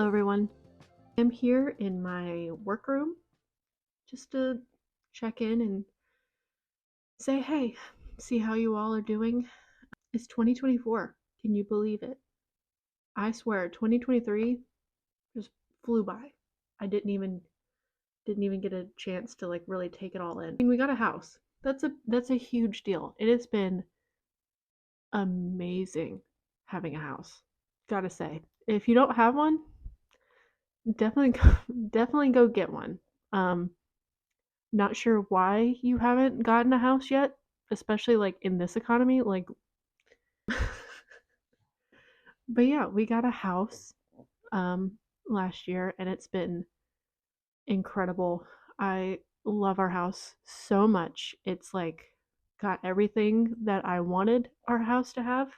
everyone. I'm here in my workroom just to check in and say hey, see how you all are doing. It's 2024. Can you believe it? I swear 2023 just flew by. I didn't even get a chance to like really take it all in. I mean, we got a house. That's a huge deal. It has been amazing having a house. Gotta say. If you don't have one, definitely definitely go get one. Um Not sure why you haven't gotten a house yet, especially like in this economy. Like, but yeah, we got a house um last year and it's been incredible. I love our house so much. It's like got everything that I wanted our house to have.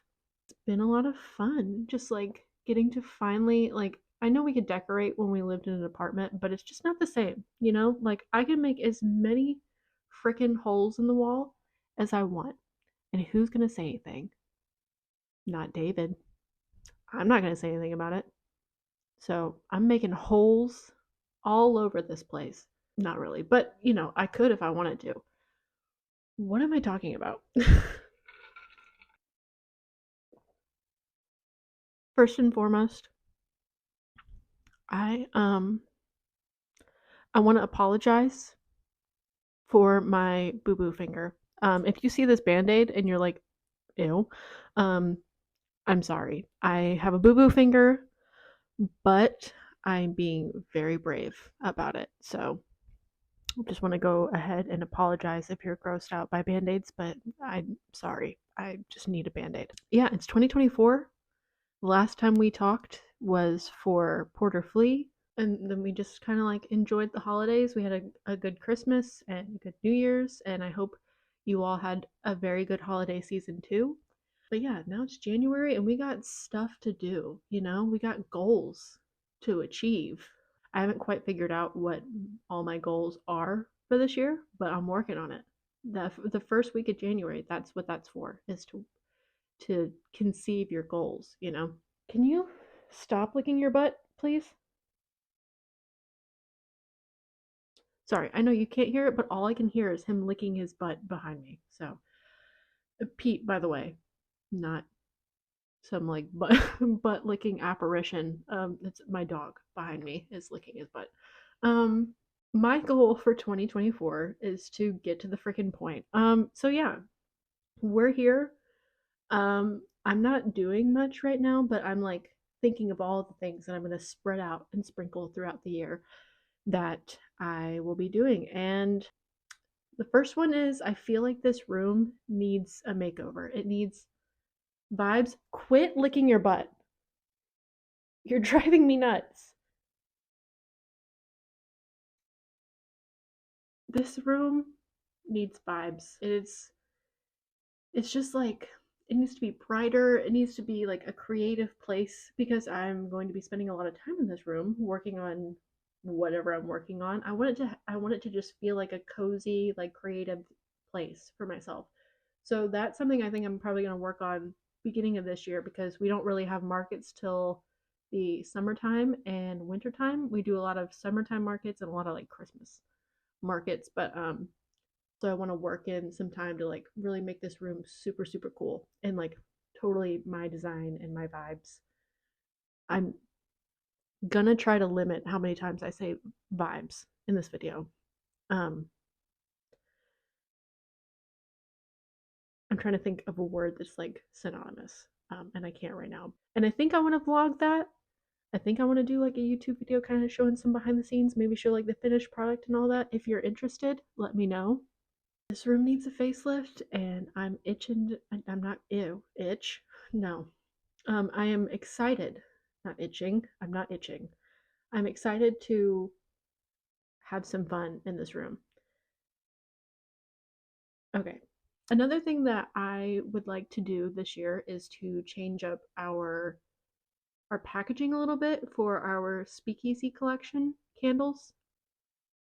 It's been a lot of fun. Just like getting to finally like I know we could decorate when we lived in an apartment, but it's just not the same, you know? Like I can make as many freaking holes in the wall as I want. And who's going to say anything? Not David. I'm not going to say anything about it. So, I'm making holes all over this place. Not really, but you know, I could if I wanted to. What am I talking about? First and foremost, I um I want to apologize for my boo-boo finger. If you see this band-aid and you're like, ew, um, I'm sorry. I have a boo-boo finger, but I'm being very brave about it. So I just want to go ahead and apologize if you're grossed out by band-aids, but I'm sorry. I just need a band-aid. Yeah, it's 2024. The last time we talked was for Porter Flea, and then we just kind of like enjoyed the holidays. We had a good Christmas and a good New Year's, and I hope you all had a very good holiday season too. But yeah, now it's January and we got stuff to do, you know? We got goals to achieve. I haven't quite figured out what all my goals are for this year, but I'm working on it. The first week of January, that's what that's for, is to conceive your goals, you know. Can you stop licking your butt, please? Sorry, I know you can't hear it, but all I can hear is him licking his butt behind me. So, Pete, by the way, not some like butt butt licking apparition. It's my dog behind me is licking his butt. Um, my goal for 2024 is to get to the freaking point. So yeah, we're here. I'm not doing much right now, but I'm like thinking of all the things that I'm going to spread out and sprinkle throughout the year that I will be doing. And the first one is I feel like this room needs a makeover. It needs vibes. Quit licking your butt. You're driving me nuts. This room needs vibes. It's just like it needs to be brighter. It needs to be like a creative place because I'm going to be spending a lot of time in this room working on whatever I'm working on. I want it to just feel like a cozy, like creative place for myself. So that's something I think I'm probably going to work on beginning of this year because we don't really have markets till the summertime and wintertime. We do a lot of summertime markets and a lot of like Christmas markets, but so I want to work in some time to like really make this room super super cool and like totally my design and my vibes. I'm gonna try to limit how many times I say vibes in this video. Um, I'm trying to think of a word that's like synonymous, and I can't right now. And I think I want to vlog that. I think I want to do like a YouTube video kind of showing some behind the scenes, maybe show like the finished product and all that. If you're interested, let me know. This room needs a facelift, and I'm itching. I'm not itch. No, I am excited. Not itching. I'm not itching. I'm excited to have some fun in this room. Okay. Another thing that I would like to do this year is to change up our packaging a little bit for our speakeasy collection candles.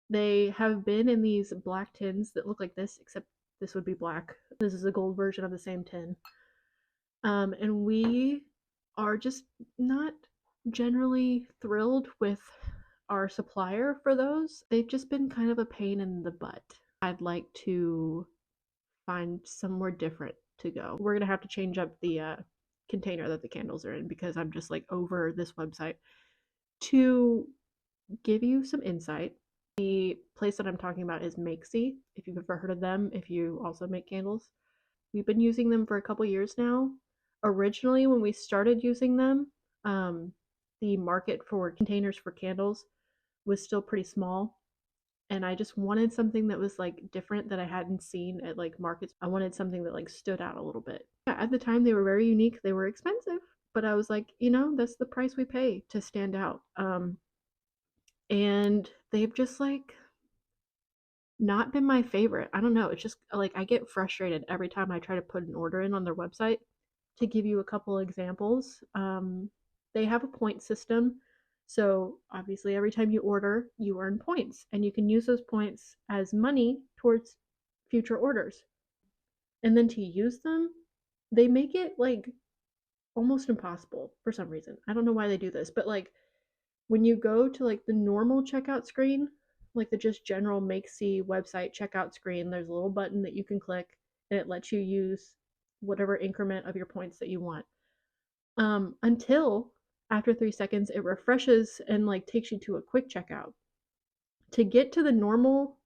They have been in these black tins that look like this, except this would be black. This is a gold version of the same tin. And we are just not generally thrilled with our supplier for those. They've just been kind of a pain in the butt. I'd like to find somewhere different to go. We're gonna have to change up the container that the candles are in because I'm just like over this website. To give you some insight, the place that I'm talking about is Makesy. If you've ever heard of them, if you also make candles, we've been using them for a couple years now. Originally, when we started using them, um, the market for containers for candles was still pretty small, and I just wanted something that was like different that I hadn't seen at like markets. I wanted something that like stood out a little bit. Yeah, at the time they were very unique. They were expensive, but I was like, that's the price we pay to stand out. And they've just like not been my favorite. I don't know. It's just like I get frustrated every time I try to put an order in on their website. To give you a couple examples, they have a point system. So obviously, every time you order, you earn points, and you can use those points as money towards future orders. And then to use them, they make it like almost impossible for some reason. I don't know why they do this, but like when you go to like the normal checkout screen, like the just general Makesy website checkout screen, there's a little button that you can click and it lets you use whatever increment of your points that you want. Until after 3 seconds, it refreshes and like takes you to a quick checkout. To get to the normal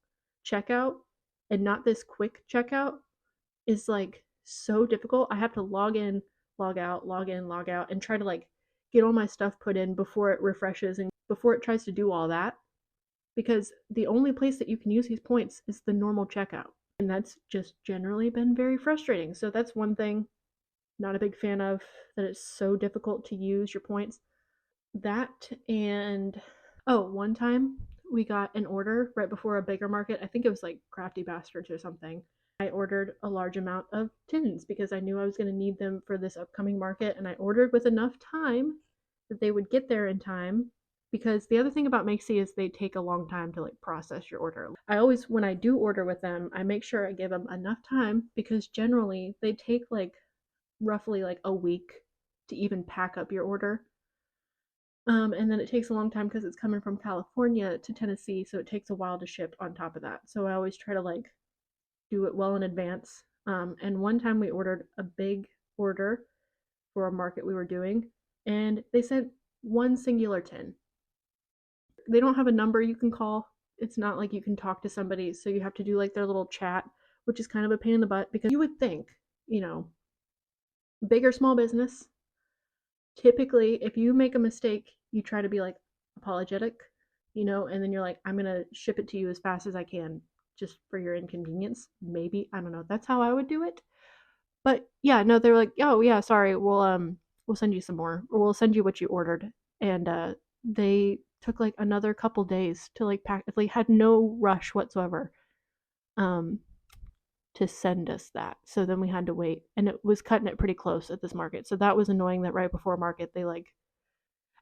checkout and not this quick checkout is like so difficult. I have to log in, log out, log in, log out, and try to like get all my stuff put in before it refreshes and before it tries to do all that. Because the only place that you can use these points is the normal checkout. And that's just generally been very frustrating. So that's one thing, not a big fan of, that it's so difficult to use your points. That and one time we got an order right before a bigger market. I think it was like Crafty Bastards or something. I ordered a large amount of tins because I knew I was going to need them for this upcoming market, and I ordered with enough time that they would get there in time. Because the other thing about Makesy is they take a long time to like process your order. I always, when I do order with them, I make sure I give them enough time because generally they take like roughly like a week to even pack up your order. And then it takes a long time because it's coming from California to Tennessee, so it takes a while to ship on top of that. So I always try to like do it well in advance. And one time we ordered a big order for a market we were doing, and they sent one singular tin. They don't have a number you can call. It's not like you can talk to somebody, so you have to do like their little chat, which is kind of a pain in the butt because you would think, you know, big or small business, typically if you make a mistake, you try to be like apologetic, and then you're like, I'm going to ship it to you as fast as I can just for your inconvenience. Maybe, I don't know. That's how I would do it. But yeah, no, they're like, "Oh, yeah, sorry. We'll send you some more or we'll send you what you ordered." And they took like another couple days to like pack, like had no rush whatsoever. Um to send us that. So then we had to wait and it was cutting it pretty close at this market. So that was annoying that right before market they like,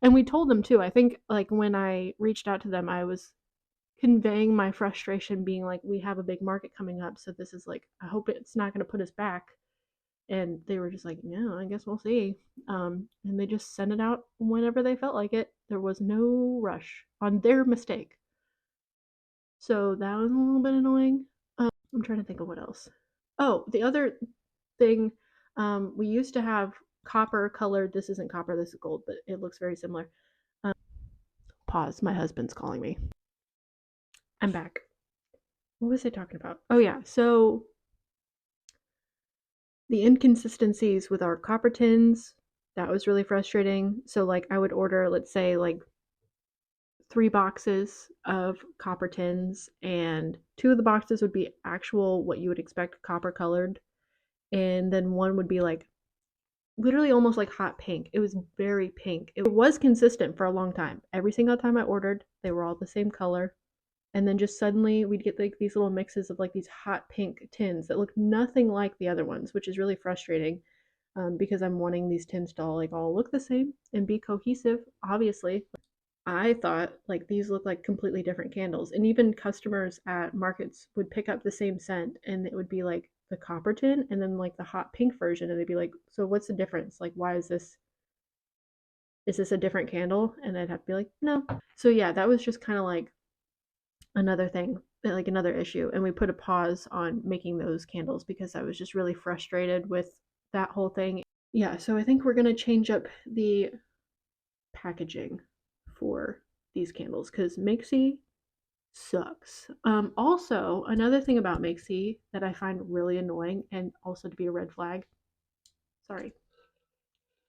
and we told them too. I think like when I reached out to them, I was conveying my frustration being like, we have a big market coming up, so this is like, I hope it's not going to put us back. And they were just like, yeah, I guess we'll see. And they just sent it out whenever they felt like it. There was no rush on their mistake. So that was a little bit annoying. I'm trying to think of what else. Oh, the other thing, we used to have copper colored. This isn't copper, this is gold, but it looks very similar. Um, Pause. My husband's calling me. I'm back. What was I talking about? Oh, yeah. So the inconsistencies with our copper tins, that was really frustrating. So, like, I would order, let's say, like 3 boxes of copper tins, and 2 of the boxes would be actual what you would expect copper colored, and then one would be like literally almost like hot pink. It was very pink. It was consistent for a long time. Every single time I ordered, they were all the same color. And then just suddenly we'd get like these little mixes of like these hot pink tins that look nothing like the other ones, which is really frustrating, because I'm wanting these tins to all look the same and be cohesive. Obviously, I thought like these look like completely different candles, and even customers at markets would pick up the same scent, and it would be like the copper tin and then like the hot pink version, and they'd be like, "So what's the difference? Like, why is this is this a different candle? And I'd have to be like, no. So yeah, that was just kind of like another thing, like another issue. And we put a pause on making those candles because I was just really frustrated with that whole thing. Yeah, so I think we're going to change up the packaging for these candles because Makesy sucks. Also, another thing about Makesy that I find really annoying and also to be a red flag. Sorry,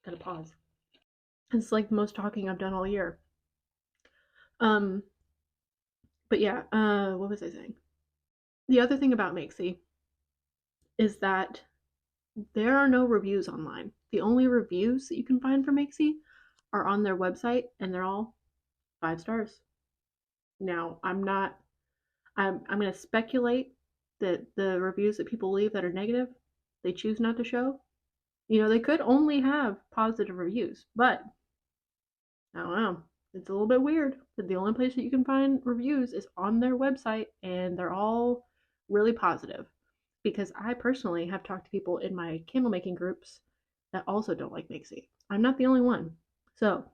gotta pause. It's like the most talking I've done all year. Um, but yeah, what was I saying? The other thing about Makesy is that there are no reviews online. The only reviews that you can find for Makesy are on their website, and they're all 5 stars. Now, I'm going to speculate that the reviews that people leave that are negative, they choose not to show. You know, they could only have positive reviews, but I don't know. It's a little bit weird that the only place that you can find reviews is on their website and they're all really positive. Because I personally have talked to people in my candle making groups that also don't like Makesy. I'm not the only one. So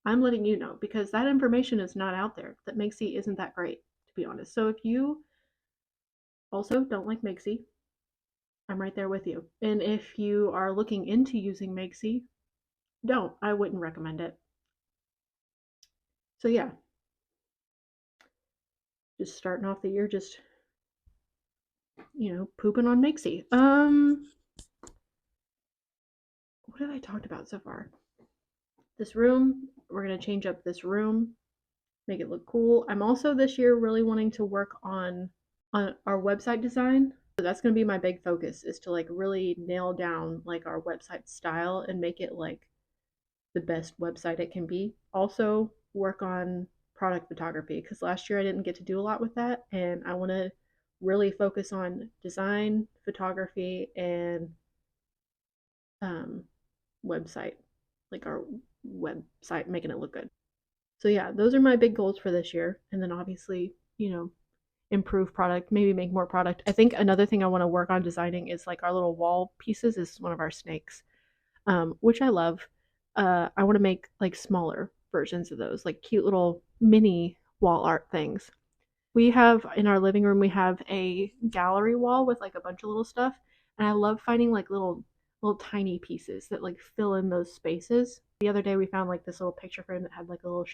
I'm letting you know because that information is not out there that Makesy isn't that great, to be honest. So if you also don't like Makesy, I'm right there with you. And if you are looking into using Makesy, don't. I wouldn't recommend it. So yeah, just starting off the year, just pooping on Makesy. What have I talked about so far? This room. We're gonna change up this room, make it look cool. I'm also this year really wanting to work on our website design. So that's gonna be my big focus is to like really nail down like our website style and make it like the best website it can be. Also work on product photography because last year I didn't get to do a lot with that and I want to really focus on design, photography, and um, website, like our website, making it look good. So yeah, those are my big goals for this year. And then obviously, improve product, maybe make more product. I think another thing I want to work on designing is like our little wall pieces is one of our snakes, which I love. I want to make like smaller versions of those, like cute little mini wall art things. We have in our living room, we have a gallery wall with like a bunch of little stuff, and I love finding like little tiny pieces that like fill in those spaces. The other day we found like this little picture frame that had like a little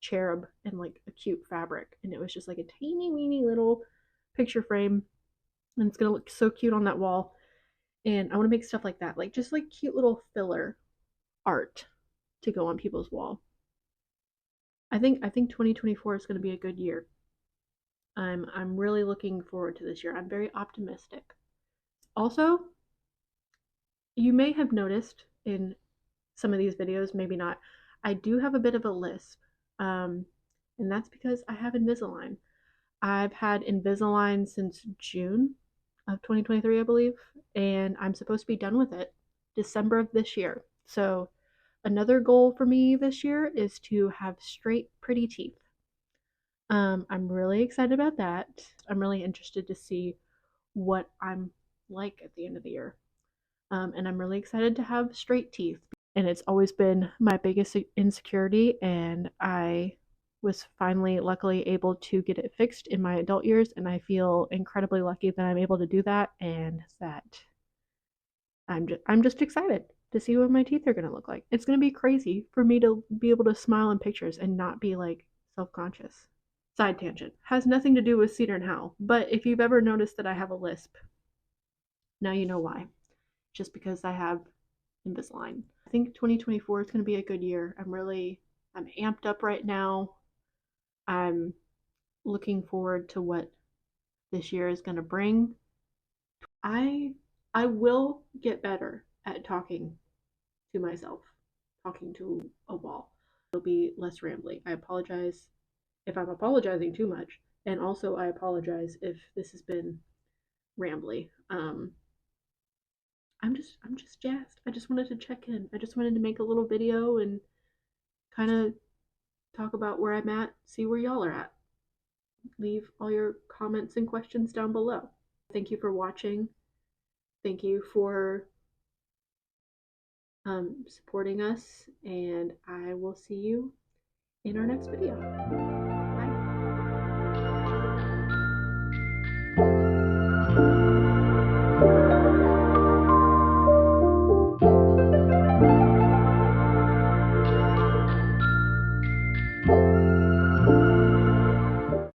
cherub and like a cute fabric, and it was just like a teeny weeny little picture frame, and it's gonna look so cute on that wall. And I want to make stuff like that, like just like cute little filler art to go on people's wall. I think 2024 is going to be a good year. I'm really looking forward to this year. I'm very optimistic. Also, you may have noticed in some of these videos, maybe not, I do have a bit of a lisp. Um, and that's because I have Invisalign. I've had Invisalign since June of 2023, I believe, and I'm supposed to be done with it December of this year. So, another goal for me this year is to have straight, pretty teeth. I'm really excited about that. I'm really interested to see what I'm like at the end of the year. And I'm really excited to have straight teeth. And it's always been my biggest insecurity. And I was finally, luckily, able to get it fixed in my adult years. And I feel incredibly lucky that I'm able to do that and that I'm just excited to see what my teeth are going to look like. It's going to be crazy for me to be able to smile in pictures and not be like self conscious. Side tangent. Has nothing to do with Cedar and Howell, but if you've ever noticed that I have a lisp, now you know why. Just because I have Invisalign. I think 2024 is going to be a good year. I'm amped up right now. I'm looking forward to what this year is going to bring. I I will get better at talking to myself, talking to a wall. It'll be less rambly. I apologize if I'm apologizing too much, and also I apologize if this has been rambly. I'm just jazzed. I just wanted to check in. I just wanted to make a little video and kind of talk about where I'm at, see where y'all are at. Leave all your comments and questions down below. Thank you for watching. Thank you for supporting us, and I will see you in our next video. Bye.